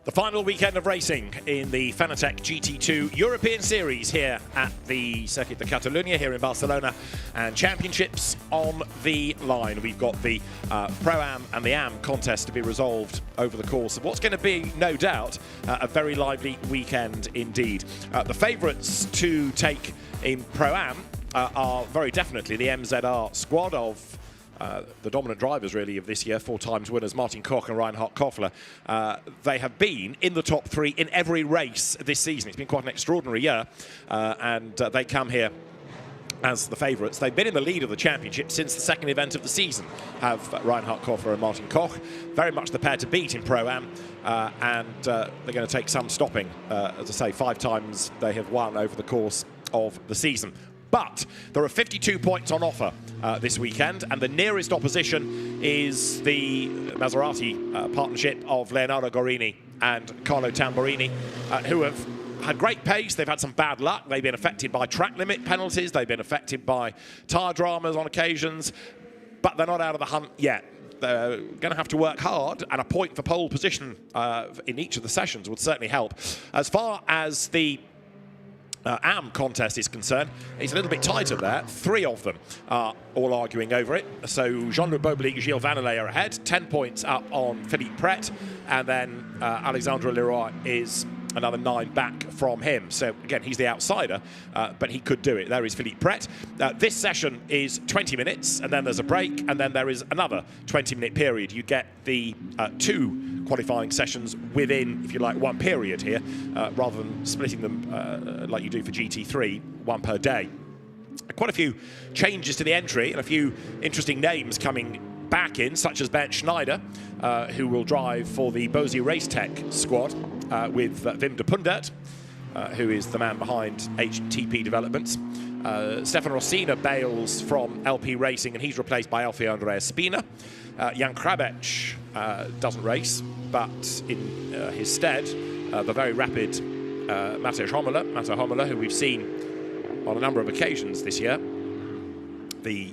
The final weekend of racing in the Fanatec GT2 European Series here at the Circuit de Catalunya here in Barcelona, and championships on the line. We've got the Pro-Am and the Am contest to be resolved over the course of what's going to be, no doubt, a very lively weekend indeed. The favourites to take in Pro-Am are very definitely the MZR squad of the dominant drivers, really, of this year, 4 times winners, Martin Koch and Reinhard Koffler. They have been in the top 3 in every race this season. It's been quite an extraordinary year, and they come here as the favourites. They've been in the lead of the championship since the second event of the season, have Reinhard Koffler and Martin Koch. Very much the pair to beat in Pro-Am, and they're going to take some stopping. As I say, 5 times they have won over the course of the season. But there are 52 points on offer this weekend, and the nearest opposition is the Maserati partnership of Leonardo Guarini and Carlo Tamburini, who have had great pace. They've had some bad luck. They've been affected by track limit penalties. They've been affected by tyre dramas on occasions, but they're not out of the hunt yet. They're going to have to work hard, and a point for pole position in each of the sessions would certainly help. As far as the Am contest is concerned, it's a little bit tighter there. 3 of them are all arguing over it. So Jean-Luc Boblic, Gilles Vanelay are ahead, 10 points up on Philippe Pret, and then Alexandre Leroy is another 9 back from him. So again, he's the outsider, but he could do it. There is Philippe Pret. This session is 20 minutes, and then there's a break, and then there is another 20-minute period. You get the 2 qualifying sessions within, if you like, 1 period here, rather than splitting them like you do for GT3, 1 per day. Quite a few changes to the entry, and a few interesting names coming back in, such as Bernd Schneider, who will drive for the Bosi Racetech squad with Wim de Pundert, who is the man behind HTP Developments. Stefan Rossina bails from LP Racing, and he's replaced by Alfio Andrea Spina. Jan Krabec doesn't race, but in his stead, the very rapid Matej Homela, who we've seen on a number of occasions this year, the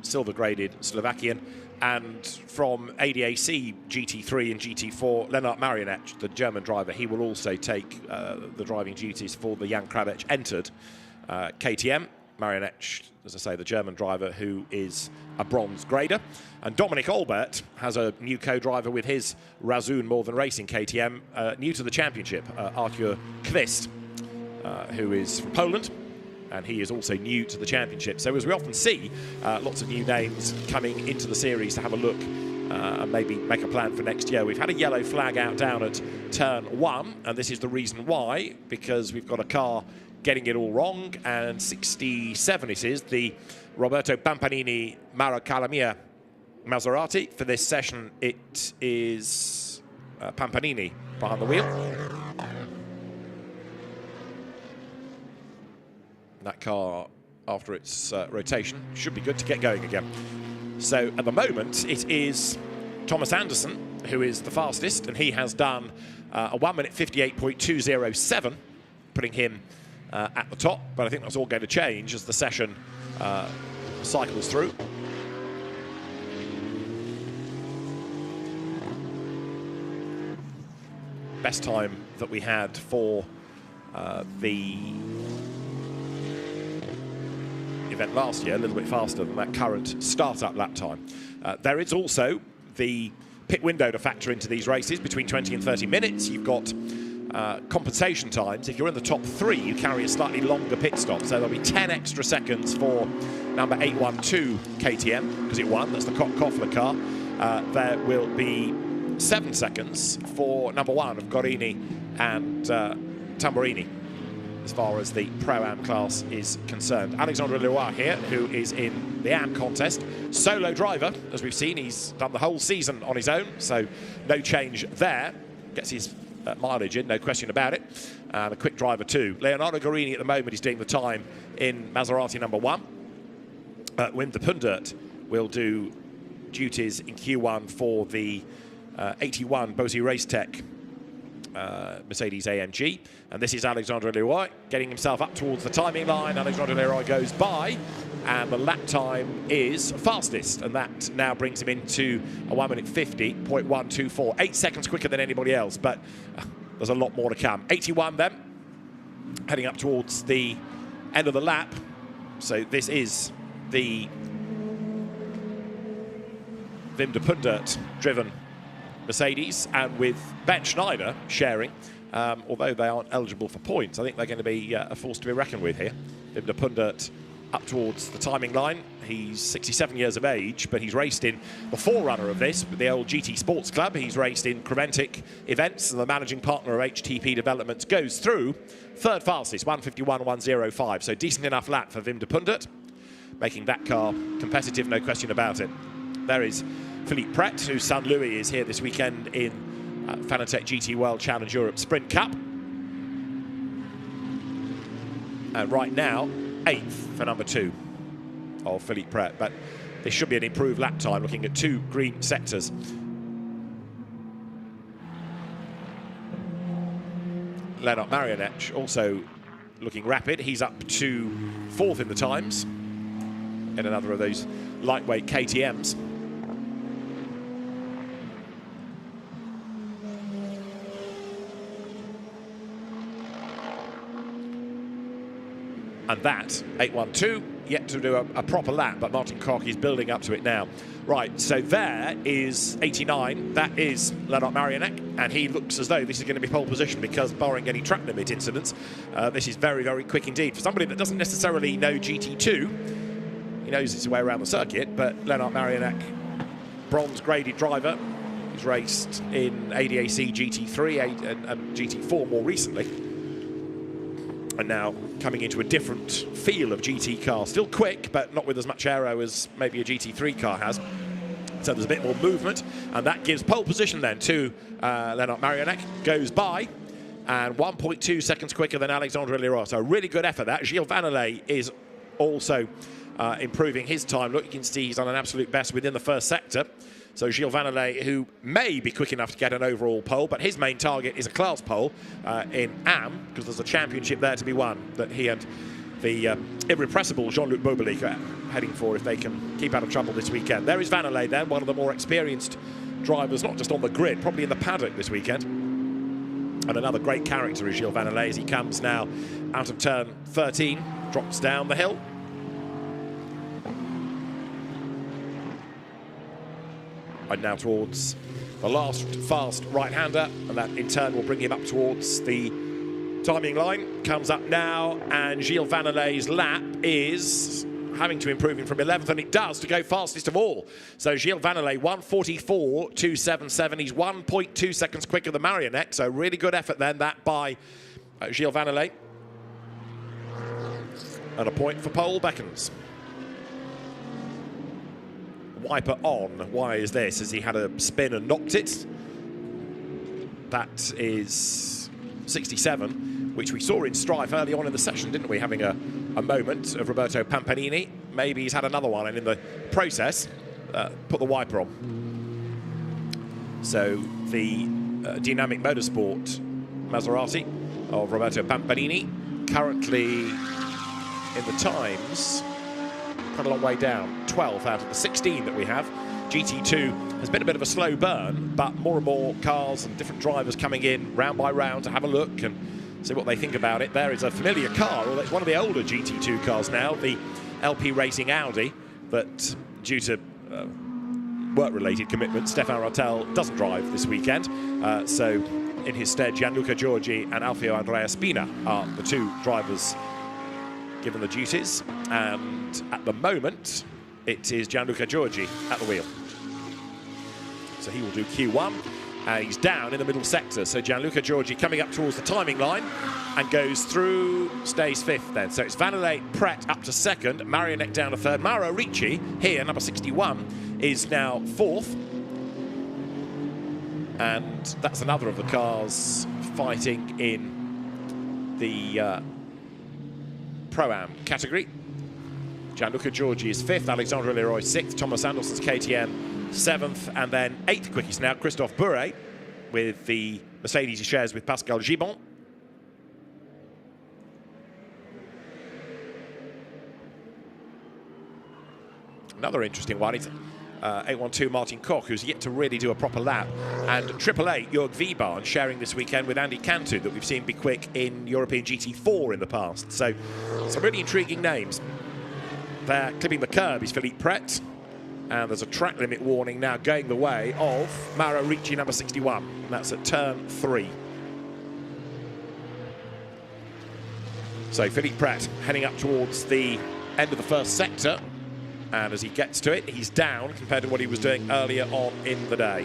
silver-graded Slovakian, and from ADAC GT3 and GT4, Lennart Marianec, the German driver, he will also take the driving duties for the Jan Krabec entered KTM. Marianec, as I say, the German driver, who is a bronze grader. And Dominic Olbert has a new co-driver with his Razun More Than Racing KTM, new to the championship, Artur Kvist, who is from Poland, and he is also new to the championship. So as we often see, lots of new names coming into the series to have a look and maybe make a plan for next year. We've had a yellow flag out down at turn 1, and this is the reason why, because we've got a car getting it all wrong, and 67 it is, the Roberto Pampanini Mara Calamia Maserati. For this session, it is Pampanini behind the wheel. That car, after its rotation, should be good to get going again. So at the moment, it is Thomas Anderson who is the fastest, and he has done a 1 minute 58.207, putting him at the top. But I think that's all going to change as the session cycles through. Best time that we had for the event last year, a little bit faster than that current startup lap time. There is also the pit window to factor into these races, between 20 and 30 minutes. You've got compensation times. If you're in the top 3, you carry a slightly longer pit stop, so there'll be 10 extra seconds for number 812 KTM, because it won. That's the Koch-Koffler car. There will be 7 seconds for number 1 of Guarini and Tamburini, as far as the Pro-Am class is concerned. Alexandre Leroy here, who is in the Am contest. Solo driver, as we've seen. He's done the whole season on his own, so no change there. Gets his mileage in, no question about it. And a quick driver too. Leonardo Guarini at the moment is doing the time in Maserati number 1. Wim de Pundert will do duties in Q1 for the 81 Bosi Racetech Mercedes AMG, and this is Alexandre Leroy getting himself up towards the timing line. Alexandre Leroy goes by and the lap time is fastest, and that now brings him into a 1 minute 50.124, 8 seconds quicker than anybody else, but there's a lot more to come. 81 then, heading up towards the end of the lap. So this is the Wim de Pundert driven Mercedes, and with Ben Schneider sharing, although they aren't eligible for points, I think they're going to be a force to be reckoned with here. Wim de Pundert up towards the timing line. He's 67 years of age, but he's raced in the forerunner of this, the old GT Sports Club. He's raced in Creventic events, and the managing partner of HTP Developments goes through third fastest, 151.105. So decent enough lap for Wim de Pundert, making that car competitive, no question about it. There is Philippe Pret, whose son Louis is here this weekend in Fanatec GT World Challenge Europe Sprint Cup. And right now, 8th for number 2 of Philippe Pret, but this should be an improved lap time, looking at 2 green sectors. Lennart Marianec also looking rapid. He's up to 4th in the times in another of those lightweight KTMs. And that, 8.12, yet to do a proper lap, but Martin Koch is building up to it now. Right, so there is 89. That is Lennart Marianec, and he looks as though this is going to be pole position, because barring any track limit incidents, this is very, very quick indeed. For somebody that doesn't necessarily know GT2, he knows his way around the circuit, but Lennart Marianec, bronze-graded driver. He's raced in ADAC GT3 and GT4 more recently, and now coming into a different feel of GT car. Still quick, but not with as much aero as maybe a GT3 car has. So there's a bit more movement, and that gives pole position then to Lennart Marianec. Goes by, and 1.2 seconds quicker than Alexandre Leroy. So a really good effort that. Gilles Vannelet is also improving his time. Look, you can see he's on an absolute best within the first sector. So Gilles Vannelet, who may be quick enough to get an overall pole, but his main target is a class pole in Am, because there's a championship there to be won that he and the irrepressible Jean-Luc Bobelic are heading for if they can keep out of trouble this weekend. There is Vannelet then, one of the more experienced drivers, not just on the grid, probably in the paddock this weekend. And another great character is Gilles Vannelet as he comes now out of turn 13, drops down the hill. And now towards the last fast right-hander, and that in turn will bring him up towards the timing line. Comes up now, and Gilles Vannelet's lap is having to improve him from 11th, and it does, to go fastest of all. So Gilles Vannelet, 1:44.277. He's 1.2 seconds quicker than Marianec, so really good effort then, that by Gilles Vannelet. And a point for pole beckons. Wiper on. Why is this? As he had a spin and knocked it. That is 67, which we saw in Strife early on in the session, didn't we? Having a moment of Roberto Pampanini. Maybe he's had another one, and in the process, put the wiper on. So the Dynamic Motorsport Maserati of Roberto Pampanini, currently in the times, quite a long way down, 12th out of the 16 that we have. GT2 has been a bit of a slow burn, but more and more cars and different drivers coming in round by round to have a look and see what they think about it. There is a familiar car, although it's one of the older GT2 cars now, the LP Racing Audi, that due to work-related commitments, Stefan Rattel doesn't drive this weekend. So in his stead, Gianluca Giorgi and Alfio Andrea Spina are the 2 drivers given the duties, and at the moment it is Gianluca Giorgi at the wheel. So he will do Q1, and he's down in the middle sector. So Gianluca Giorgi coming up towards the timing line and goes through, stays 5th then. So it's Vannelet, Pret up to 2nd, Marianec down to 3rd. Mauro Ricci here, number 61, is now 4th. And that's another of the cars fighting in the Pro-Am category. Gianluca Giorgi is 5th, Alexandre Leroy 6th, Thomas Anderson's KTM 7th, and then 8th quickest now, Christophe Bouret, with the Mercedes he shares with Pascal Gibon. another interesting one is 812 Martin Koch, who's yet to really do a proper lap, and 888 Jörg Wiebahn sharing this weekend with Andy Cantu, that we've seen be quick in European GT4 in the past. So some really intriguing names. There, clipping the curb is Philippe Pret, and there's a track limit warning now going the way of Mauro Ricci, number 61. That's at turn 3. So Philippe Pret heading up towards the end of the first sector, and as he gets to it, he's down compared to what he was doing earlier on in the day.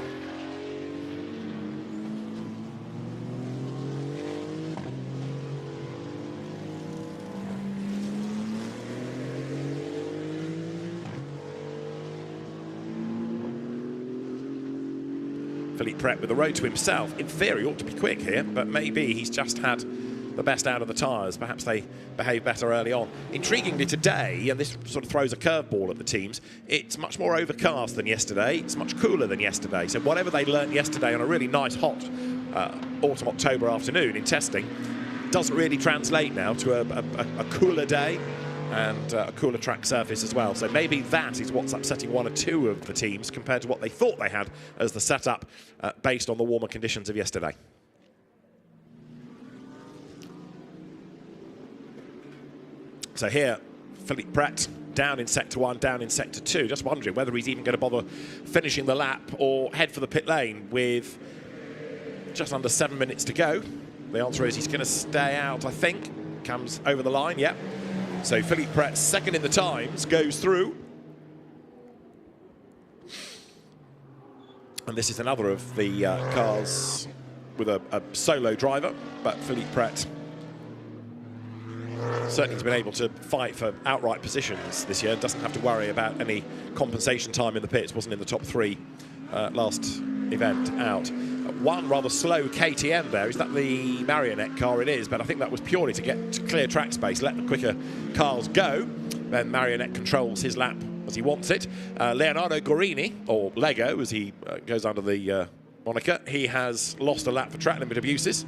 Philippe Pret with the road to himself. In theory, ought to be quick here, but maybe he's just had the best out of the tyres. Perhaps they behaved better early on. Intriguingly today, and this sort of throws a curveball at the teams, it's much more overcast than yesterday. It's much cooler than yesterday. So whatever they learned yesterday on a really nice hot autumn October afternoon in testing doesn't really translate now to a cooler day and a cooler track surface as well. So maybe that is what's upsetting one or two of the teams compared to what they thought they had as the setup based on the warmer conditions of yesterday. So here, Philippe Pret down in Sector 1, down in Sector 2. Just wondering whether he's even going to bother finishing the lap or head for the pit lane with just under 7 minutes to go. The answer is he's going to stay out, I think. Comes over the line, yeah. So Philippe Pret, second in the times, goes through. And this is another of the cars with a solo driver, but Philippe Pret certainly has been able to fight for outright positions this year. Doesn't have to worry about any compensation time in the pits. Wasn't in the top 3 last event out. One rather slow KTM there. Is that the Marionette car? It is, but I think that was purely to get clear track space, let the quicker cars go. Then Marionette controls his lap as he wants it. Leonardo Guarini, or Lego as he goes under the moniker, he has lost a lap for track limit abuses.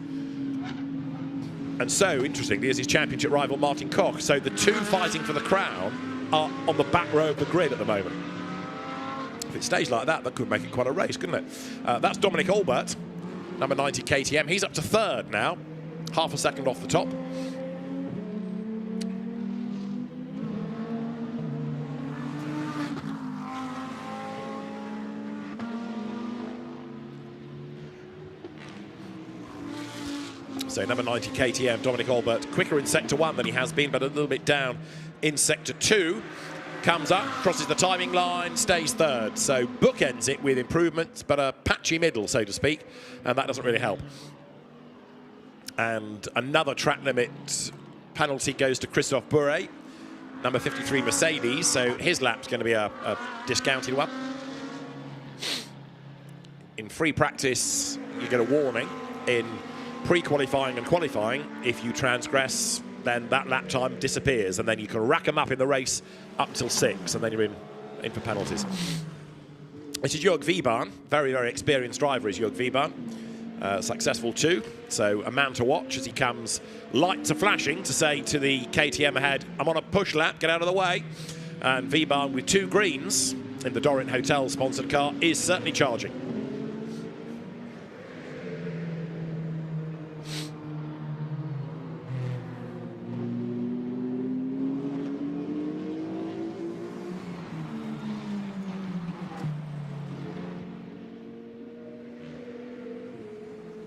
And so, interestingly, is his championship rival Martin Koch. So the two fighting for the crown are on the back row of the grid at the moment. If it stays like that, that could make it quite a race, couldn't it? That's Dominic Albert, number 90 KTM. He's up to third now, half a second off the top. So number 90 KTM, Dominic Albert, quicker in Sector 1 than he has been, but a little bit down in Sector 2. Comes up, crosses the timing line, stays third. So bookends it with improvements, but a patchy middle, so to speak, and that doesn't really help. And another track limit penalty goes to Christophe Bourret, number 53 Mercedes, so his lap's going to be a discounted one. In free practice, you get a warning. In pre-qualifying and qualifying, if you transgress, then that lap time disappears, and then you can rack them up in the race up till 6, and then you're in for penalties. This is Jörg Wiebahn, very, very experienced driver is Jörg Wiebahn. Successful too, so a man to watch as he comes lights are flashing to say to the KTM ahead, I'm on a push lap, get out of the way. And Wiebahn with 2 greens in the Dorint Hotel sponsored car is certainly charging.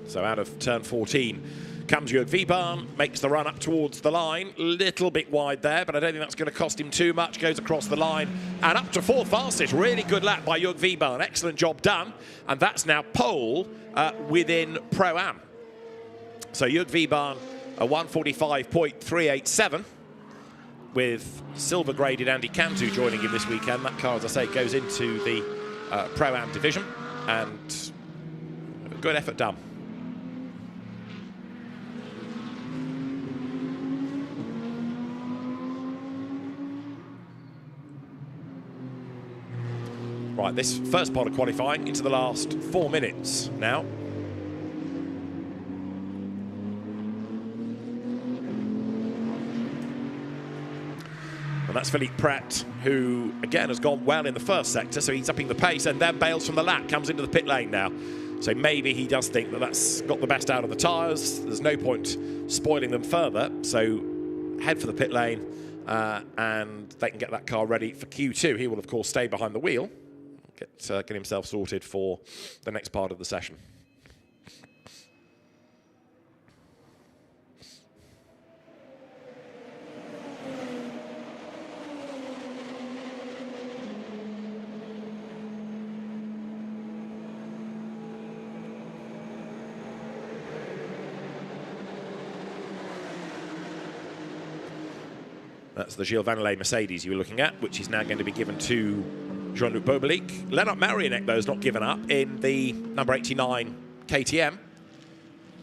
So out of turn 14 comes Jörg Wiebahn, makes the run up towards the line. Little bit wide there, but I don't think that's going to cost him too much. Goes across the line and up to 4th fastest. Really good lap by Jörg Wiebahn. Excellent job done. And that's now pole within Pro-Am. So Jörg Wiebahn, a 1:45.387 with silver-graded Andy Cantu joining him this weekend. That car, as I say, goes into the Pro-Am division, and a good effort done. Right, this first part of qualifying into the last 4 minutes now. And that's Philippe Pret, who, again, has gone well in the first sector, so he's upping the pace, and then bails from the lap, comes into the pit lane now. So maybe he does think that that's got the best out of the tyres. There's no point spoiling them further, so head for the pit lane, and they can get that car ready for Q2. He will, of course, stay behind the wheel, get himself sorted for the next part of the session. That's the Gilles Vannelet Mercedes you were looking at, which is now going to be given to Jean-Luc Bobelic. Lennart Marianek, though, is not given up in the number 89 KTM.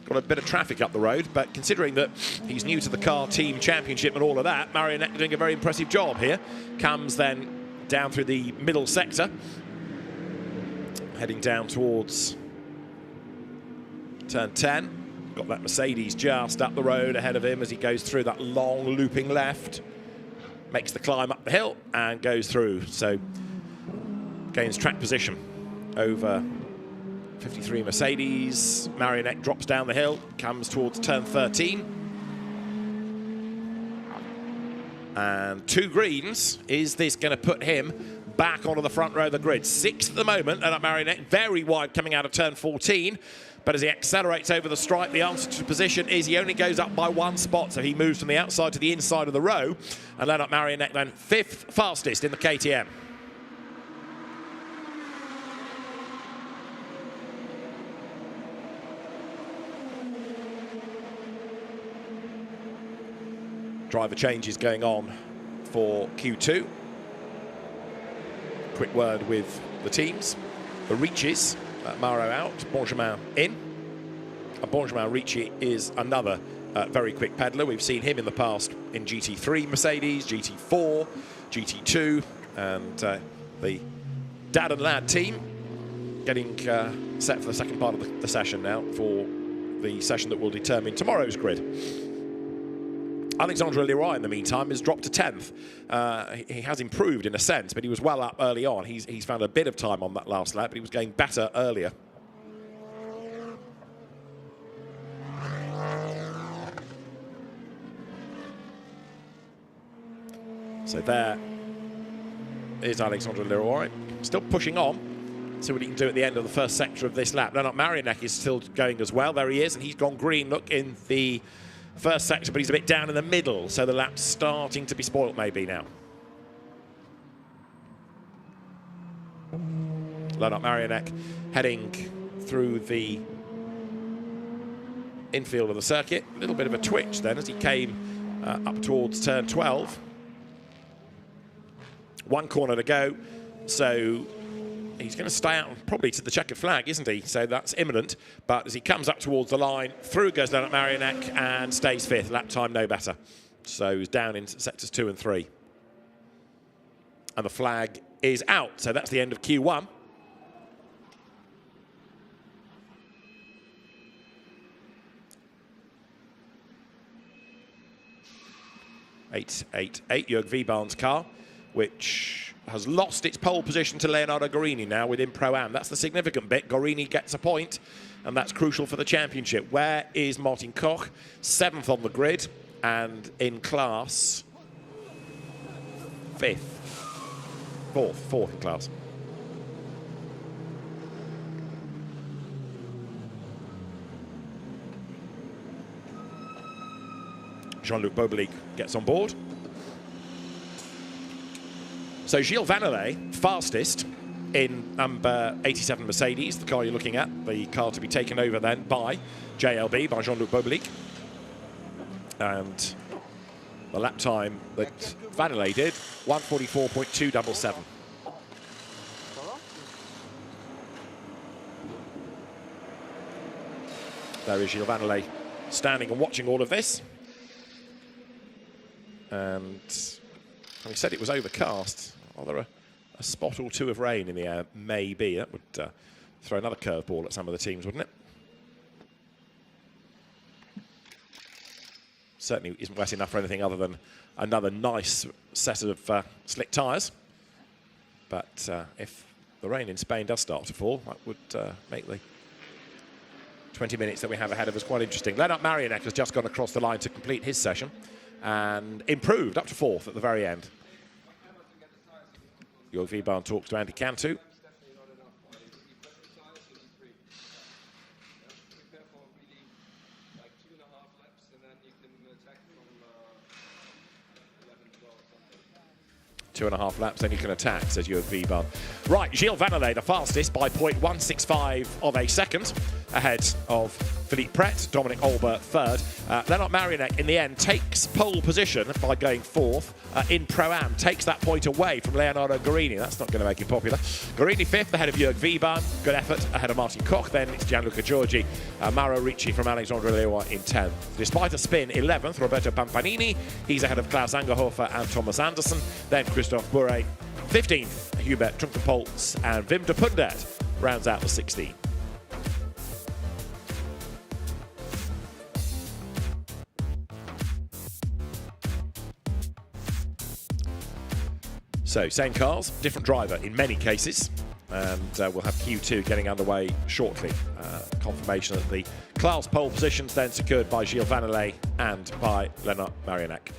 Got a bit of traffic up the road, but considering that he's new to the car team championship and all of that, Marianek doing a very impressive job here. Comes then down through the middle sector, heading down towards turn 10. Got that Mercedes just up the road ahead of him as he goes through that long looping left. Makes the climb up the hill and goes through. So gains track position over 53 Mercedes. Marianek drops down the hill, comes towards turn 13. And 2 greens. Is this going to put him back onto the front row of the grid? 6th at the moment, and Marianek very wide coming out of turn 14. But as he accelerates over the stripe, the answer to position is he only goes up by 1 spot, so he moves from the outside to the inside of the row. And Lennart Marianek then 5th fastest in the KTM. Driver changes going on for Q2. Quick word with the teams. The Ricci's, Mauro out, Benjamin in. And Benjamin Ricci is another very quick peddler. We've seen him in the past in GT3 Mercedes, GT4, GT2, and the Dad and Lad team getting set for the second part of the session now for the session that will determine tomorrow's grid. Alexandre Leroy, in the meantime, has dropped to 10th. He has improved in a sense, but he was well up early on. He's found a bit of time on that last lap, but he was going better earlier. So there is Alexandre Leroy, still pushing on. See what he can do at the end of the first sector of this lap. Lennart Marianek is still going as well. There he is, and he's gone green, look, in the first sector, but he's a bit down in the middle, so the lap's starting to be spoilt maybe now. Lennart Marianek heading through the infield of the circuit. A little bit of a twitch then as he came up towards turn 12. 1 corner to go, so he's going to stay out probably to the checkered flag, isn't he? So that's imminent. But as he comes up towards the line, through goes Lennart Marianek and stays 5th. Lap time no better. So he's down in sectors 2 and 3. And the flag is out. So that's the end of Q1. '888 Jörg Wiebahn's car, which has lost its pole position to Leonardo Guarini now within Pro-Am. That's the significant bit. Guarini gets a point, and that's crucial for the championship. Where is Martin Koch? 7th on the grid, and in class, 5th. 4th in class. Jean-Luc Bobelic gets on board. So Gilles Vannelet, fastest in number 87 Mercedes, the car you're looking at, the car to be taken over then by JLB, by Jean-Luc Bobelic. And the lap time that Vannelet did, 1:44.277. There is Gilles Vannelet standing and watching all of this. And we said it was overcast. Well, there are a spot or 2 of rain in the air, maybe. That would throw another curveball at some of the teams, wouldn't it? certainly isn't wet enough for anything other than another nice set of slick tyres. But if the rain in Spain does start to fall, that would make the 20 minutes that we have ahead of us quite interesting. Lennart Marianek has just gone across the line to complete his session and improved up to 4th at the very end. Jörg Wiebahn talks to Andy Cantu. Two and a half laps, then you can attack, says Jörg Wiebahn. Right, Gilles Vannelet, the fastest by 0.165 of a second, ahead of Philippe Pret, Dominic Olber third. Lennart Marianek, in the end, takes pole position by going 4th in Pro-Am, takes that point away from Leonardo Guarini. That's not going to make him popular. Guarini 5th, ahead of Jörg Wiebahn. Good effort, ahead of Martin Koch. Then it's Gianluca Giorgi. Mauro Ricci from Alexandre Leroy in 10th. Despite a spin, 11th, Roberto Pampanini. He's ahead of Klaus Angerhofer and Thomas Anderson. Then Christophe Bourret. 15th, Hubert Trunkenpolz, and Wim de Pundet rounds out the 16. So, same cars, different driver in many cases, and we'll have Q2 getting underway shortly. Confirmation that the class pole positions then secured by Gilles Vannelet and by Lennart Marianek.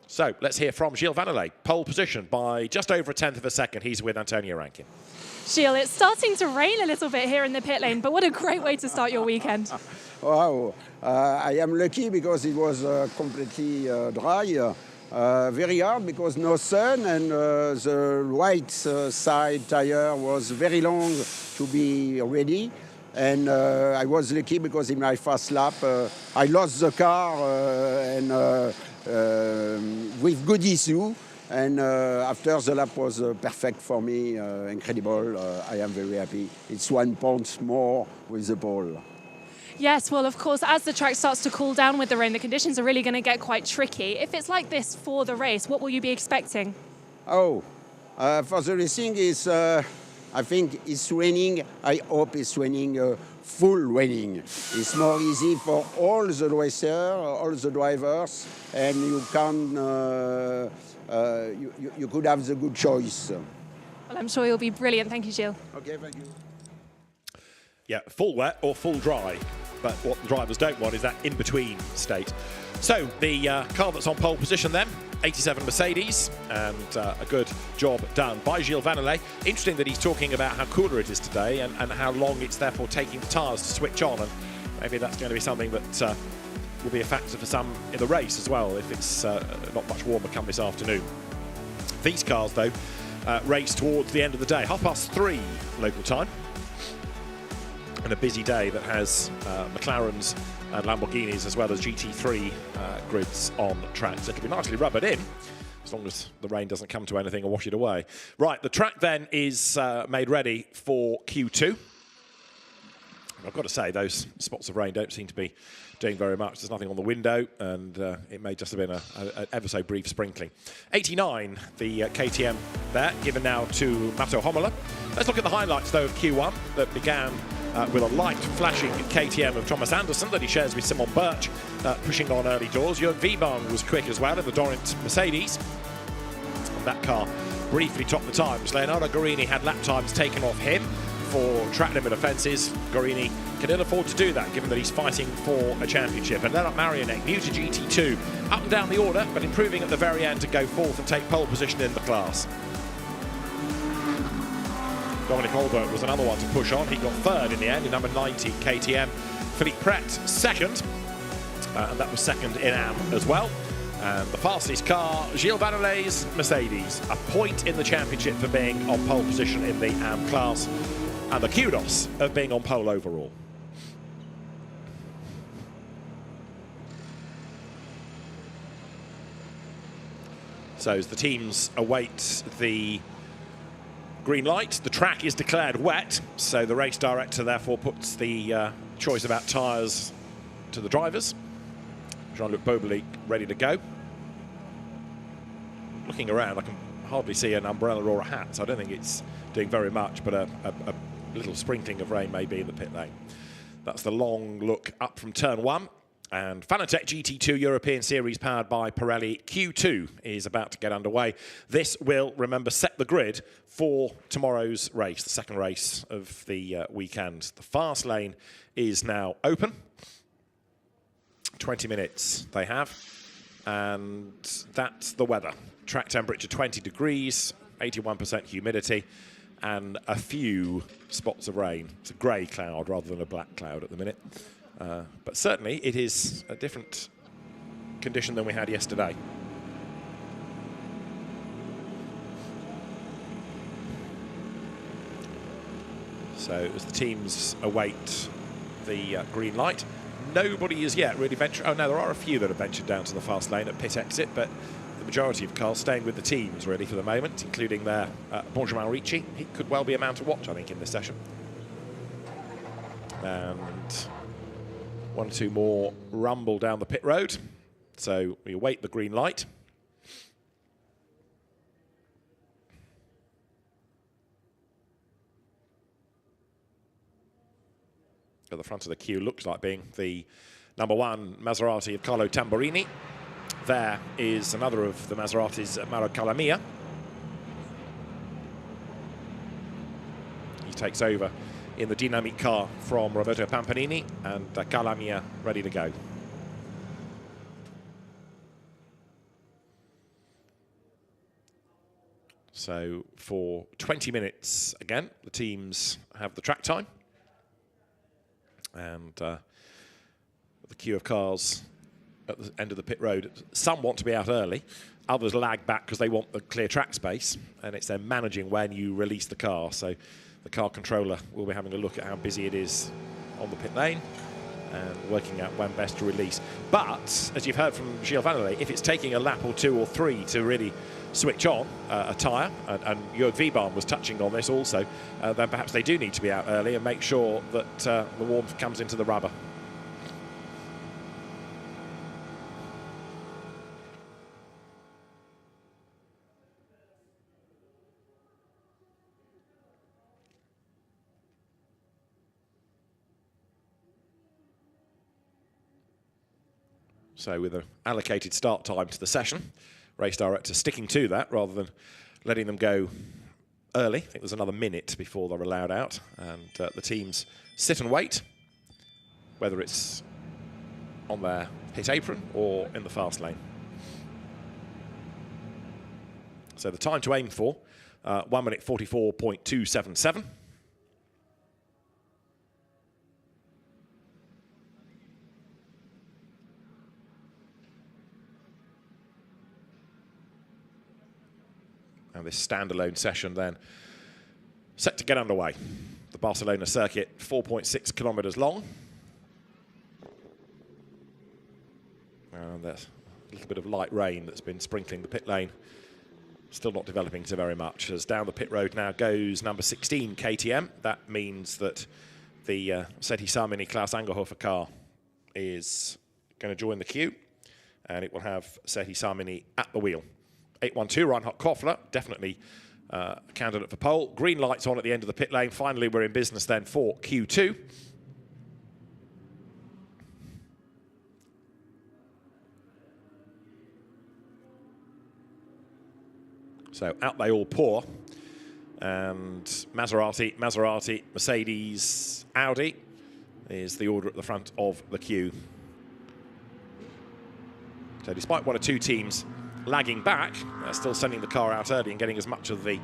So, let's hear from Gilles Vannelet. Pole position by just over 1/10 of a second. He's with Antonio Rankin. Gilles, it's starting to rain a little bit here in the pit lane, but what a great way to start your weekend. Wow, I am lucky because it was completely dry. Very hard because no sun, and the right side tire was very long to be ready. And I was lucky because in my first lap I lost the car with good issue. And after the lap was perfect for me, incredible. I am very happy. It's 1 point more with the pole. Yes, well, of course, as the track starts to cool down with the rain, the conditions are really going to get quite tricky. If it's like this for the race, what will you be expecting? Oh, for the racing, I think it's raining. I hope it's raining, full raining. It's more easy for all the racers, all the drivers, and you can you could have the good choice. Well, I'm sure you'll be brilliant. Thank you, Gilles. Okay, thank you. Yeah, full wet or full dry. But what the drivers don't want is that in-between state. So the car that's on pole position then, 87 Mercedes, and a good job done by Gilles Vannelet. Interesting that he's talking about how cooler it is today and how long it's therefore taking the tyres to switch on, and maybe that's going to be something that will be a factor for some in the race as well if it's not much warmer come this afternoon. These cars though race towards the end of the day, 3:30 local time. And a busy day that has McLarens and Lamborghinis as well as GT3 grids on track. So it'll be nicely rubbered in as long as the rain doesn't come to anything and wash it away. Right, the track then is made ready for Q2. I've got to say, those spots of rain don't seem to be doing very much. There's nothing on the window, and it may just have been an ever so brief sprinkling. 89, the KTM there, given now to Mato Homola. Let's look at the highlights, though, of Q1 that began with a light flashing KTM of Thomas Anderson that he shares with Simon Birch, pushing on early doors. Jörg Wiebahn was quick as well in the Dorint Mercedes. And that car briefly topped the times. Leonardo Guarini had lap times taken off him for track limit offences. Guarini can ill afford to do that given that he's fighting for a championship. And Lennart Marianek, new to GT2, up and down the order, but improving at the very end to go 4th and take pole position in the class. Dominic Olber was another one to push on. He got 3rd in the end in number 90 KTM. Philippe Pret 2nd, and that was 2nd in AM as well. And the fastest car, Gilles Vannelet's Mercedes. A point in the championship for being on pole position in the AM class, and the kudos of being on pole overall. So as the teams await the green light, the track is declared wet, so the race director therefore puts the choice about tyres to the drivers. Jean-Luc Beaubelic ready to go. Looking around, I can hardly see an umbrella or a hat, so I don't think it's doing very much, but a little sprinkling of rain may be in the pit lane. That's the long look up from turn 1. And Fanatec GT2 European Series powered by Pirelli Q2 is about to get underway. This will, remember, set the grid for tomorrow's race, the second race of the weekend. The fast lane is now open. 20 minutes they have. And that's the weather. Track temperature 20 degrees, 81% humidity, and a few spots of rain. It's a grey cloud rather than a black cloud at the minute. But certainly it is a different condition than we had yesterday. So as the teams await the green light, nobody is yet really ventured. Oh no, there are a few that have ventured down to the fast lane at pit exit, but the majority of cars staying with the teams really for the moment, including their Benjamin Ricci. He could well be a man to watch, I think, in this session. And one or two more rumble down the pit road. So we await the green light. At the front of the queue looks like being the #1 Maserati of Carlo Tamburini. There is another of the Maseratis, Mauro Calamia. He takes over in the dynamic car from Roberto Pampanini, and Calamia ready to go. So for 20 minutes again, the teams have the track time. And the queue of cars at the end of the pit road, some want to be out early, others lag back because they want the clear track space, and it's then managing when you release the car. So the car controller will be having a look at how busy it is on the pit lane and working out when best to release. But, as you've heard from Gilles Vannelet, if it's taking a lap or 2 or 3 to really switch on a tyre, and Jörg Wiebahn was touching on this also, then perhaps they do need to be out early and make sure that the warmth comes into the rubber. So with an allocated start time to the session, race director sticking to that rather than letting them go early. I think there's another minute before they're allowed out, and the teams sit and wait, whether it's on their pit apron or in the fast lane. So the time to aim for, 1 minute 44.277. And this standalone session then set to get underway. The Barcelona circuit, 4.6 kilometers long. And there's a little bit of light rain that's been sprinkling the pit lane. Still not developing so very much. As down the pit road now goes number 16 KTM. That means that the Seti Samini Klaus Angerhofer car is going to join the queue, and it will have Seti Samini at the wheel. 812 Reinhard Koffler, definitely a candidate for pole. Green lights on at the end of the pit lane. Finally, we're in business then for Q2. So out they all pour. And Maserati, Mercedes, Audi is the order at the front of the queue. So despite 1 or 2 teams lagging back, they're still sending the car out early and getting as much of the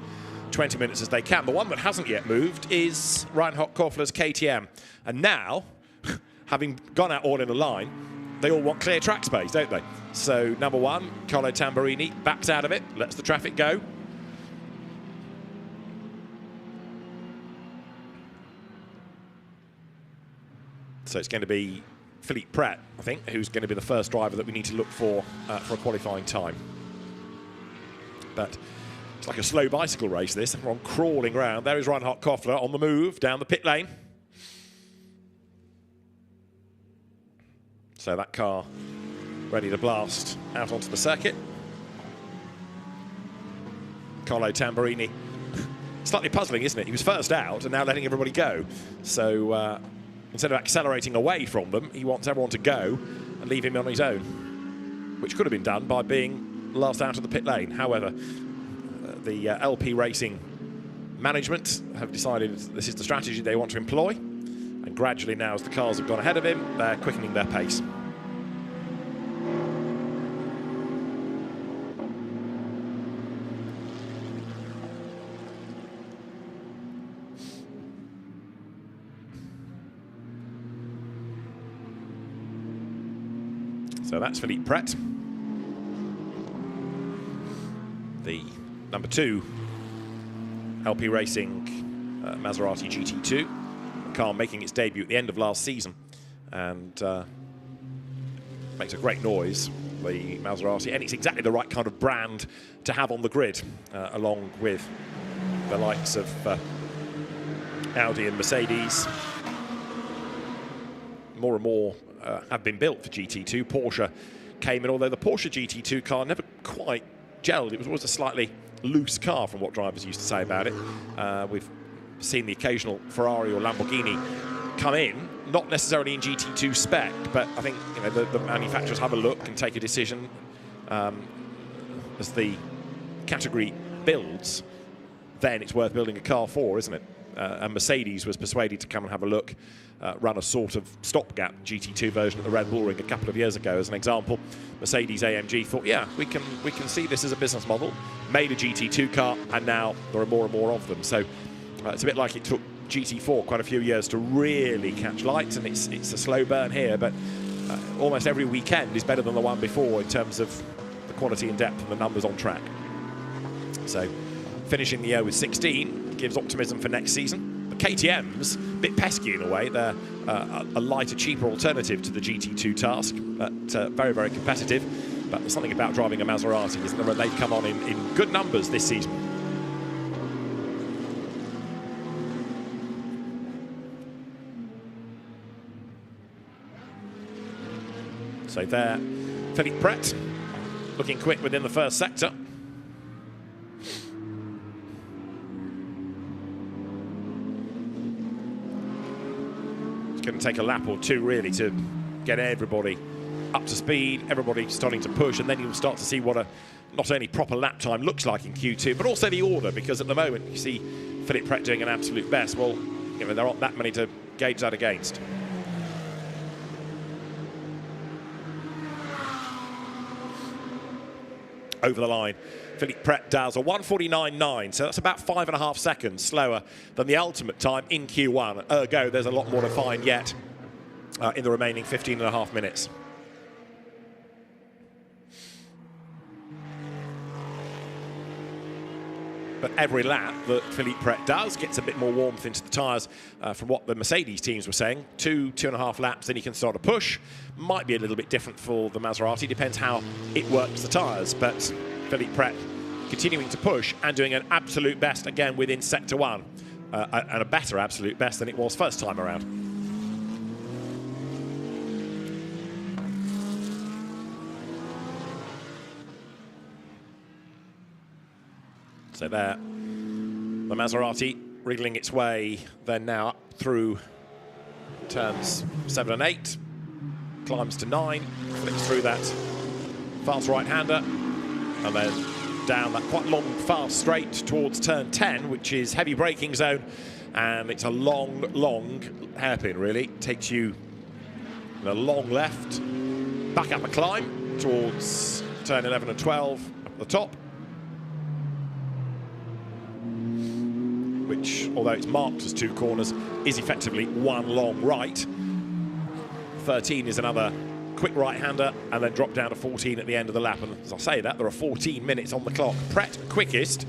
20 minutes as they can. The one that hasn't yet moved is Reinhard Koffler's KTM. And now, having gone out all in a line, they all want clear track space, don't they? So #1, Carlo Tamburini, backs out of it, lets the traffic go. So it's going to be Philippe Pret, I think, who's going to be the first driver that we need to look for a qualifying time. But it's like a slow bicycle race, this. Everyone crawling around. There is Reinhard Koffler on the move down the pit lane. So that car ready to blast out onto the circuit. Carlo Tamburini, slightly puzzling, isn't it? He was first out and now letting everybody go. So instead of accelerating away from them, he wants everyone to go and leave him on his own, which could have been done by being last out of the pit lane. However, the LP Racing management have decided this is the strategy they want to employ, and gradually now, as the cars have gone ahead of him, they're quickening their pace. So that's Philippe Pret, the number 2 LP Racing Maserati GT2, a car making its debut at the end of last season, and makes a great noise, the Maserati, and it's exactly the right kind of brand to have on the grid, along with the likes of Audi and Mercedes. More and more have been built for GT2. Porsche came in, although the Porsche GT2 car never quite gelled. It was always a slightly loose car, from what drivers used to say about it. We've seen the occasional Ferrari or Lamborghini come in, not necessarily in GT2 spec, but I think, you know, the manufacturers have a look and take a decision as the category builds. Then it's worth building a car for, isn't it? And Mercedes was persuaded to come and have a look, run a sort of stopgap GT2 version at the Red Bull Ring a couple of years ago. As an example, Mercedes AMG thought, yeah, we can see this as a business model, made a GT2 car, and now there are more and more of them. So it's a bit like it took GT4 quite a few years to really catch light, and it's a slow burn here, but almost every weekend is better than the one before in terms of the quality and depth and the numbers on track. So finishing the year with 16 gives optimism for next season. The KTM's a bit pesky in a way. They're a lighter, cheaper alternative to the GT2 task, but very, very competitive. But there's something about driving a Maserati, isn't there? They've come on in good numbers this season. So there, Philippe Pret, looking quick within the first sector. Going to take a lap or two really to get everybody up to speed, everybody starting to push, and then you'll start to see what a not only proper lap time looks like in Q2, but also the order, because at the moment you see Philippe Pret doing an absolute best. Well, you know, there aren't that many to gauge that against. Over the line, Philippe Pret does a 1:49.9, so that's about 5.5 seconds slower than the ultimate time in Q1. Ergo, there's a lot more to find yet in the remaining 15.5 minutes. But every lap that Philippe Pret does gets a bit more warmth into the tyres from what the Mercedes teams were saying. 2.5 laps, then you can start a push. Might be a little bit different for the Maserati, depends how it works the tyres. But Philippe Pret continuing to push and doing an absolute best again within Sector 1. And a better absolute best than it was first time around. So there, the Maserati wriggling its way then now up through turns 7 and 8, climbs to 9, flicks through that fast right-hander, and then down that quite long, fast straight towards turn 10, which is heavy braking zone, and it's a long, long hairpin, really. It takes you in a long left, back up a climb towards turn 11 and 12 at the top, which, although it's marked as 2 corners, is effectively one long right. 13 is another quick right-hander, and then drop down to 14 at the end of the lap. And as I say that, there are 14 minutes on the clock. Pret quickest.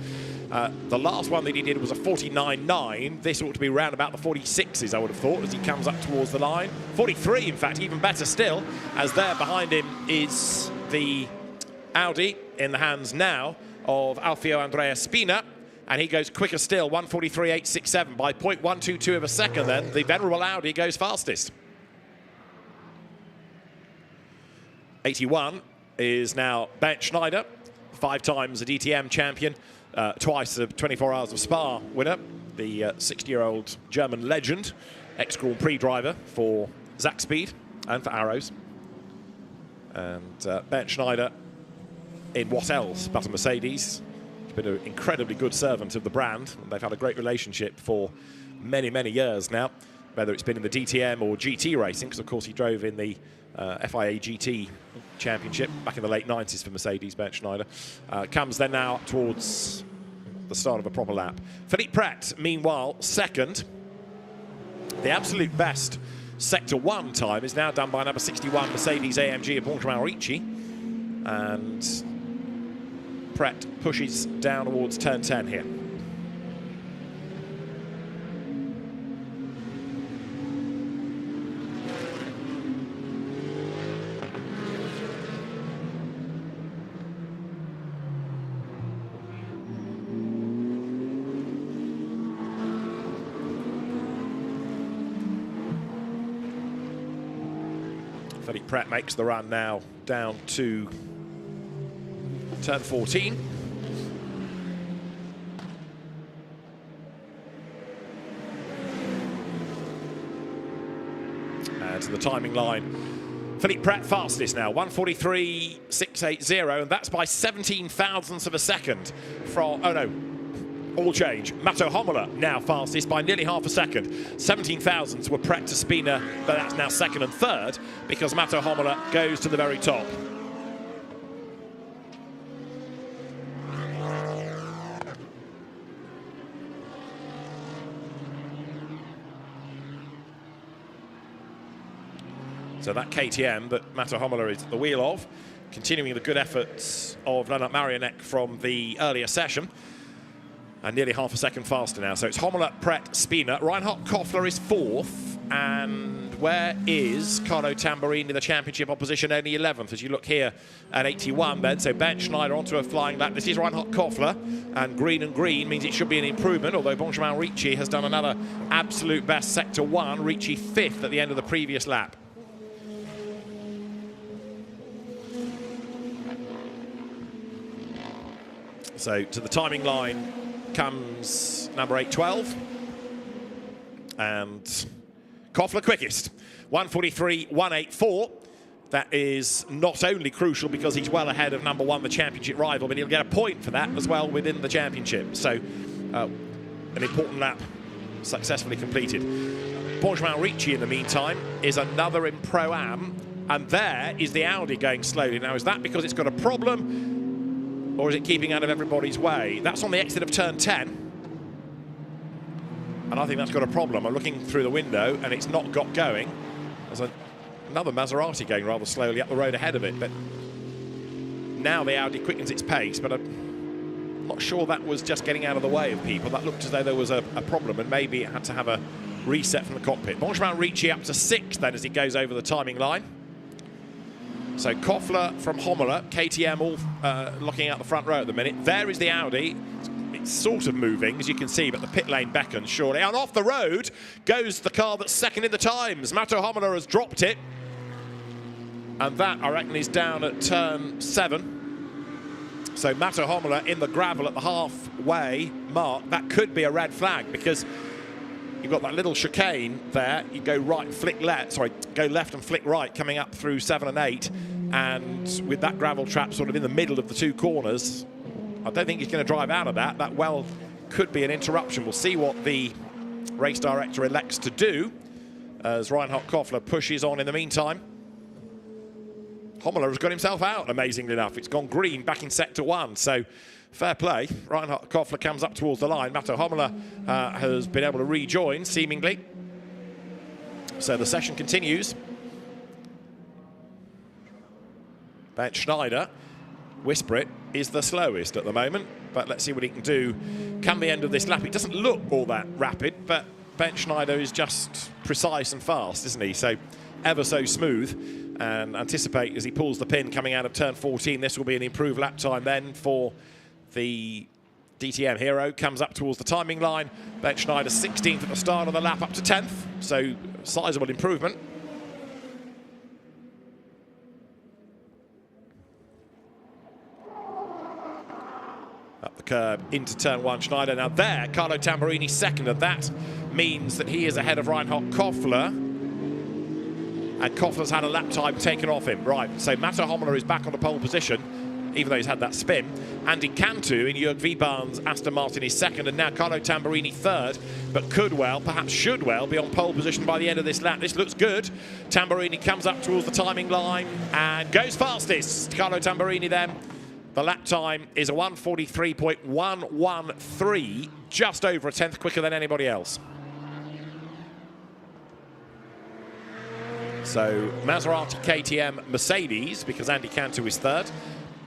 The last one that he did was a 49.9. This ought to be around about the 46s, I would have thought, as he comes up towards the line. 43, in fact, even better still, as there behind him is the Audi in the hands now of Alfio Andrea Spina. And he goes quicker still, 1:43.867 by 0.122 of a second. Then the venerable Audi goes fastest. 81 is now Bernd Schneider, 5 times a DTM champion, twice a 24 Hours of Spa winner, the 60-year-old German legend ex-Grand Prix driver for Zach Speed and for Arrows. And Bernd Schneider in what else but a Mercedes. He's been an incredibly good servant of the brand, and they've had a great relationship for many, many years now, whether it's been in the DTM or GT racing, because of course he drove in the FIA GT Championship back in the late 90s for Mercedes. Bernd Schneider comes then now towards the start of a proper lap. Philippe Pret, meanwhile, second. The absolute best Sector 1 time is now done by number 61 Mercedes AMG of Benjamin Ricci, and Pret pushes down towards turn 10 here. Philippe Pret makes the run now down to turn 14. And to the timing line. Philippe Pret fastest now, 1:43.680, and that's by 17 thousandths of a second from, oh no, all change. Matto Homola now fastest by nearly half a second. 17 thousandths were Pret to Spina, but that's now second and third because Matto Homola goes to the very top. So that KTM that Matto Homola is at the wheel of, continuing the good efforts of Lennart Marianek from the earlier session. And nearly half a second faster now. So it's Homola, Pret, Spina. Reinhard Koffler is fourth. And where is Carlo Tamburini, the championship opposition, only 11th? As you look here at 81 then. So Bernd Schneider onto a flying lap. This is Reinhard Koffler. And green means it should be an improvement. Although Benjamin Ricci has done another absolute best Sector 1. Ricci fifth at the end of the previous lap. So to the timing line comes number 812, and Koffler quickest, 1:43.184. That is not only crucial because he's well ahead of number 1, the championship rival, but he'll get a point for that as well within the championship. So an important lap successfully completed. Benjamin Ricci in the meantime is another in Pro-Am, and there is the Audi going slowly. Now is that because it's got a problem, or is it keeping out of everybody's way? That's on the exit of turn 10. And I think that's got a problem. I'm looking through the window and it's not got going. There's another Maserati going rather slowly up the road ahead of it. But now the Audi quickens its pace, but I'm not sure that was just getting out of the way of people. That looked as though there was a problem, and maybe it had to have a reset from the cockpit. Benjamin Ricci up to 6th then as he goes over the timing line. So Koffler from Homola, KTM all looking out the front row at the minute. There is the Audi. It's sort of moving, as you can see, but the pit lane beckons surely. And off the road goes the car that's second in the times. Matto Homola has dropped it. And that, I reckon, is down at turn 7. So Matto Homola in the gravel at the halfway mark. That could be a red flag because you've got that little chicane there. You go right and flick left, sorry, go left and flick right coming up through 7 and 8. And with that gravel trap sort of in the middle of the two corners, I don't think he's going to drive out of that. That well could be an interruption. We'll see what the race director elects to do as Reinhard Koffler pushes on in the meantime. Homola has got himself out, amazingly enough. It's gone green back in Sector 1, so fair play. Reinhard Koffler comes up towards the line. Matto Homola has been able to rejoin, seemingly. So the session continues. Bernd Schneider, whisper it, is the slowest at the moment, but let's see what he can do come the end of this lap. It doesn't look all that rapid, but Bernd Schneider is just precise and fast, isn't he? So ever so smooth. And anticipate as he pulls the pin coming out of turn 14, this will be an improved lap time then for the DTM hero. Comes up towards the timing line. Bernd Schneider 16th at the start of the lap, up to 10th, so sizable improvement. Up the curb into turn 1. Schneider now there, Carlo Tamburini second, and that means that he is ahead of Reinhard Koffler. And Koffler's had a lap time taken off him. Right, so Matto Hommler is back on the pole position, even though he's had that spin. Andy Cantu in Jörg Wiebahn's Aston Martin is second, and now Carlo Tamburini third, but could well, perhaps should well, be on pole position by the end of this lap. This looks good. Tamburini comes up towards the timing line and goes fastest. Carlo Tamburini then. The lap time is a 1:43.113, just over a tenth quicker than anybody else. So Maserati, KTM, Mercedes, because Andy Cantu is third.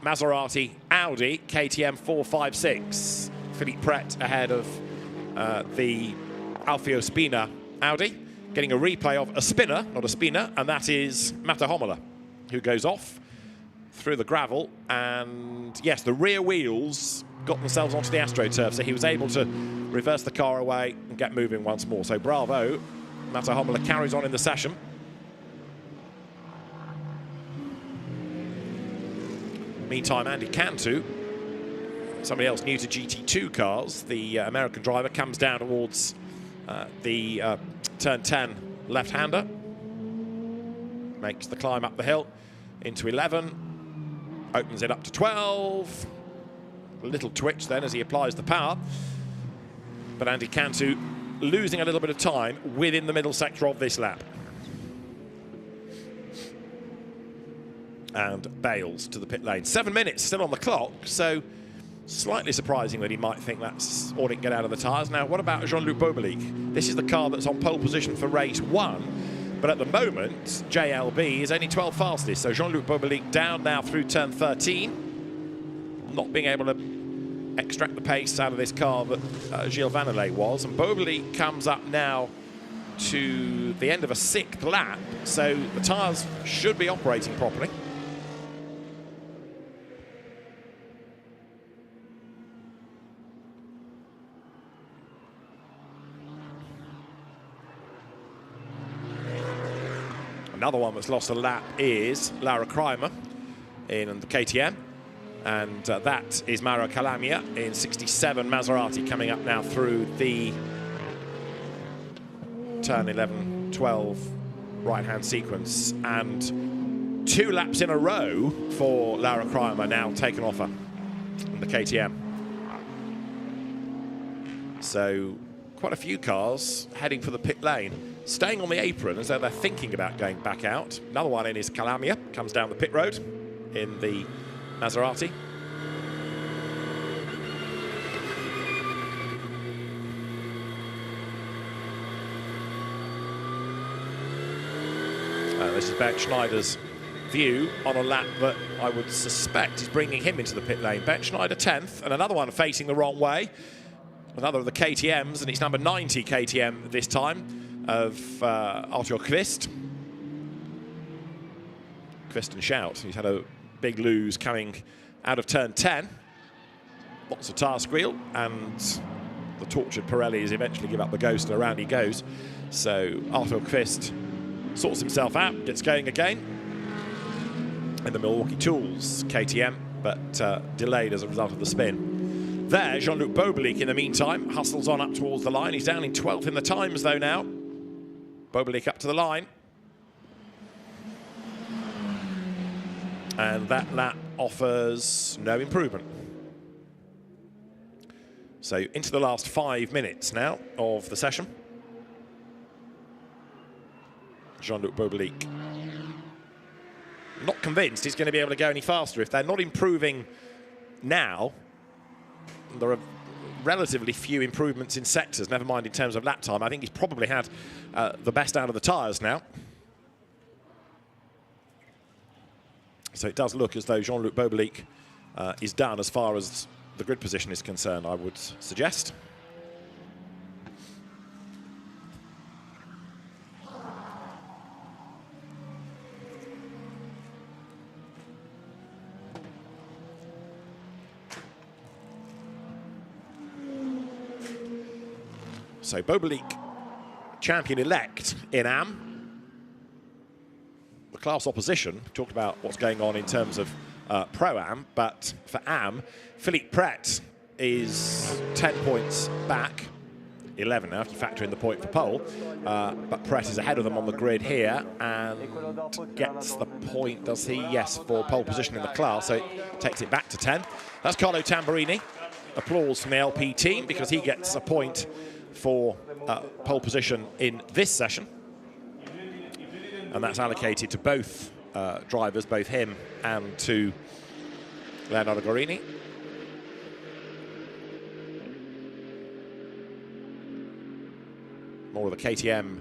Maserati, Audi, KTM 4, 5, 6. Philippe Pret ahead of the Alfio Spina Audi, getting a replay of a spinner, not a spinner, and that is Matto Hommler, who goes off through the gravel. And yes, the rear wheels got themselves onto the AstroTurf, so he was able to reverse the car away and get moving once more. So bravo, Matto Hommler carries on in the session. Meantime, Andy Cantu, somebody else new to GT2 cars, the American driver, comes down towards the turn 10 left-hander, makes the climb up the hill into 11, opens it up to 12. A little twitch then as he applies the power, but Andy Cantu losing a little bit of time within the middle sector of this lap. And bails to the pit lane. 7 minutes still on the clock, so slightly surprising that he might think that's all he can get out of the tyres. Now, what about Jean-Luc Bobelic? This is the car that's on pole position for race 1, but at the moment, JLB is only 12 fastest. So Jean-Luc Bobelic down now through turn 13, not being able to extract the pace out of this car that Gilles Vannelet was. And Bobelic comes up now to the end of a 6th lap, so the tyres should be operating properly. Another one that's lost a lap is Laura Kreimer in the KTM, and that is Mauro Calamia in 67 Maserati coming up now through the turn 11, 12 right-hand sequence, and 2 laps in a row for Laura Kreimer now taken off her in the KTM. So quite a few cars heading for the pit lane, staying on the apron as though they're thinking about going back out. Another one in is Calamia, comes down the pit road in the Maserati. This is Bernd Schneider's view on a lap that I would suspect is bringing him into the pit lane. Bernd Schneider 10th, and another one facing the wrong way. Another of the KTMs, and it's number 90 KTM this time, of Arthur Kvist. Kvist and Shout. He's had a big lose coming out of turn 10. Lots of tyre squeal, and the tortured Pirellis eventually give up the ghost, and around he goes. So Arthur Kvist sorts himself out, gets going again in the Milwaukee Tools KTM, but delayed as a result of the spin. There, Jean-Luc Bobelic, in the meantime, hustles on up towards the line. He's down in 12th in the times, though, now. Bobelic up to the line. And that lap offers no improvement. So into the last 5 minutes now of the session. Jean-Luc Bobelic not convinced he's going to be able to go any faster. If they're not improving now, there are relatively few improvements in sectors, never mind in terms of lap time. I think he's probably had the best out of the tyres now. So it does look as though Jean-Luc Bobelic is done as far as the grid position is concerned, I would suggest. So Bobelic, champion-elect in AM. The class opposition, talked about what's going on in terms of Pro-Am, but for AM, Philippe Pret is 10 points back. 11 now if you factor in the point for pole, but Pret is ahead of them on the grid here and gets the point, does he? Yes, for pole position in the class, so it takes it back to 10. That's Carlo Tamburini. Applause from the LP team because he gets a point for pole position in this session, and that's allocated to both drivers, both him and to Leonardo Guarini. More of the KTM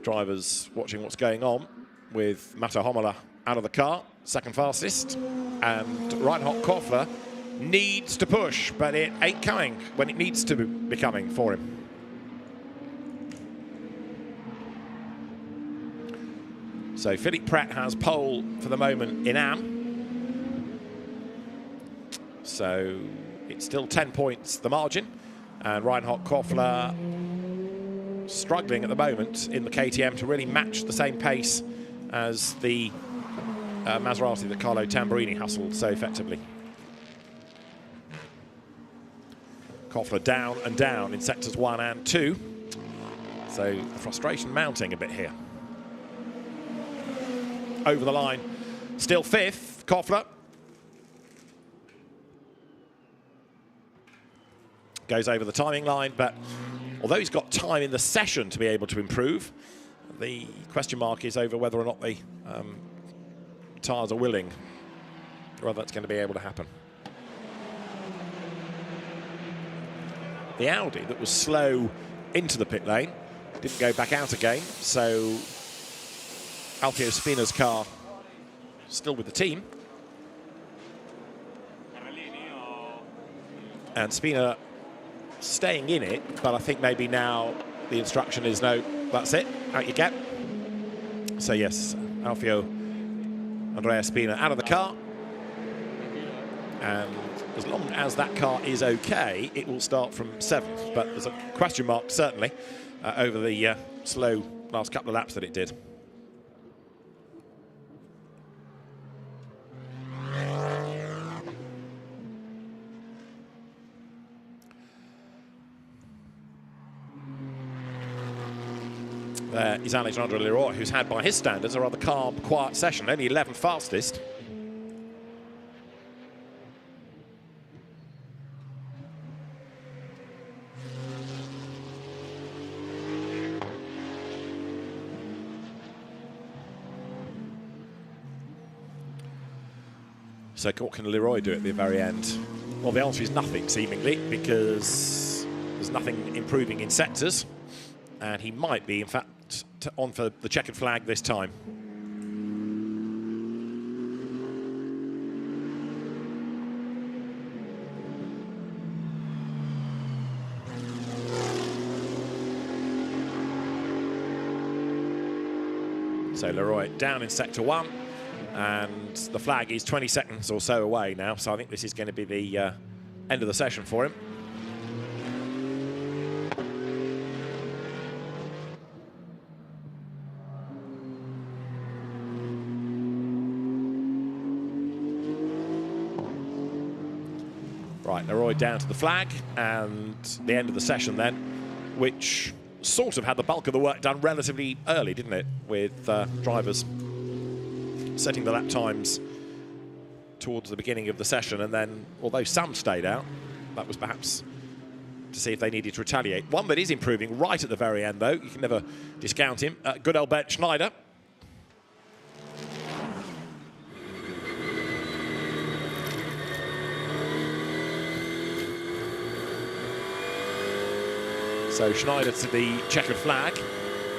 drivers watching what's going on with Mato Homola out of the car, second fastest, and Reinhard Koffler needs to push, but it ain't coming when it needs to be coming for him. So Philippe Pret has pole for the moment in Am. So it's still 10 points the margin, and Reinhard Koffler struggling at the moment in the KTM to really match the same pace as the Maserati that Carlo Tamburini hustled so effectively. Koffler down and down in sectors 1 and 2. So the frustration mounting a bit here. Over the line, still 5th, Koffler. Goes over the timing line, but although he's got time in the session to be able to improve, the question mark is over whether or not the tyres are willing, or whether that's going to be able to happen. The Audi that was slow into the pit lane didn't go back out again, so Alfio Spina's car still with the team. And Spina staying in it, but I think maybe now the instruction is no, that's it, out you get. So yes, Alfio Andrea Spina out of the car. And as long as that car is okay, it will start from 7th. But there's a question mark, certainly, over the slow last couple of laps that it did. There is Alexandre Leroy, who's had, by his standards, a rather calm, quiet session, only 11th fastest. So what can Leroy do at the very end? Well, the answer is nothing, seemingly, because there's nothing improving in sectors. And he might be, in fact, on for the checkered flag this time. So Leroy down in sector 1, and the flag is 20 seconds or so away now, so I think this is going to be the end of the session for him. Right, Leroy down to the flag, and the end of the session then, which sort of had the bulk of the work done relatively early, didn't it? With drivers setting the lap times towards the beginning of the session, and then, although some stayed out, that was perhaps to see if they needed to retaliate. One that is improving right at the very end, though, you can never discount him, good old Bert Schneider. So Schneider to the checkered flag,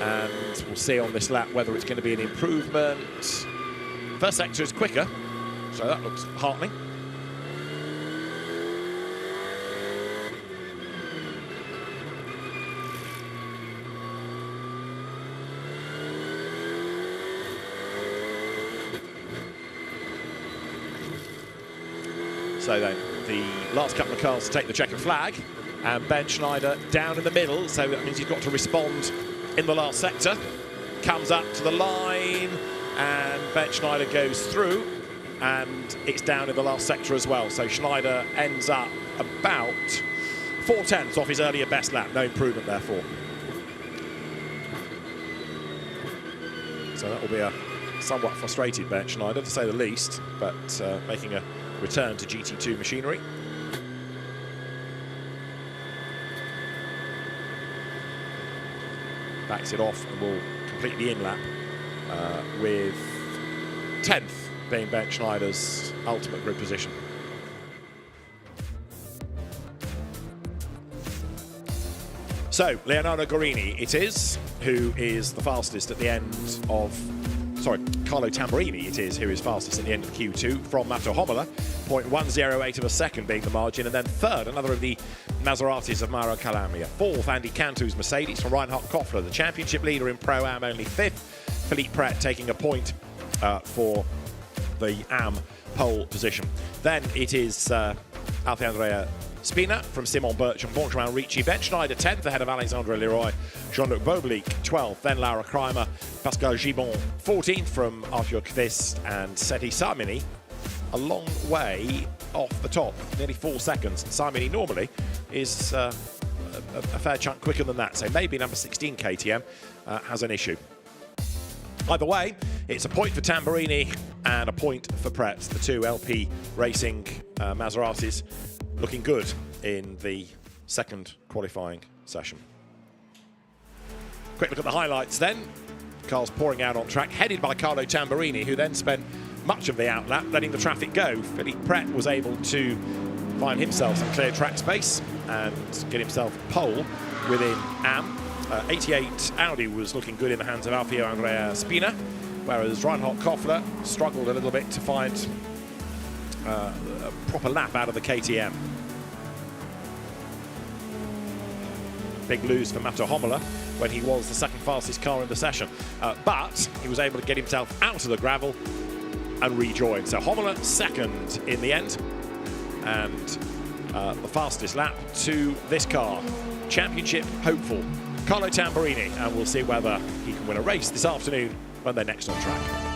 and we'll see on this lap whether it's going to be an improvement. First sector is quicker, so that looks heartening. So then, the last couple of cars to take the checkered flag, and Ben Schneider down in the middle, so that means he's got to respond in the last sector. Comes up to the line, and Ben Schneider goes through, and it's down in the last sector as well. So Schneider ends up about 4/10 off his earlier best lap. No improvement, therefore. So that will be a somewhat frustrated Ben Schneider, to say the least, but making a return to GT2 machinery. Backs it off and will complete the in-lap with 10th being Ben Schneider's ultimate grid position. So, Leonardo Guarini it is, who is the fastest at the end of, sorry, Carlo Tamburini it is, who is fastest at the end of Q2 from Mato Homola, 0.108 of a second being the margin, and then third, another of the Maseratis of Mauro Calabria. Fourth, Andy Cantu's Mercedes from Reinhard Koffler, the championship leader in Pro-Am, only fifth. Philippe Pret taking a point for the AM pole position. Then it is Alfie Andrea Spina from Simon Birch and Benjamin Ricci. Ben Schneider 10th ahead of Alexandre Leroy. Jean-Luc Boblique 12th, then Laura Kreimer. Pascal Gibon 14th from Arthur Kvist and Seti Samini a long way off the top, nearly 4 seconds. Samini normally is a fair chunk quicker than that, so maybe number 16 KTM has an issue. Either way, it's a point for Tamburini and a point for Pret, the two LP Racing Maseratis looking good in the second qualifying session. Quick look at the highlights then. Cars pouring out on track, headed by Carlo Tamburini, who then spent much of the outlap letting the traffic go. Philippe Pret was able to find himself some clear track space and get himself pole within AM. 88 Audi was looking good in the hands of Alfio Andrea Spina, whereas Reinhard Koffler struggled a little bit to find a proper lap out of the KTM. Big lose for Mato Homola when he was the second fastest car in the session, but he was able to get himself out of the gravel and rejoin. So Homola second in the end, and the fastest lap to this car. Championship hopeful Carlo Tamburini, and we'll see whether he can win a race this afternoon when they're next on track.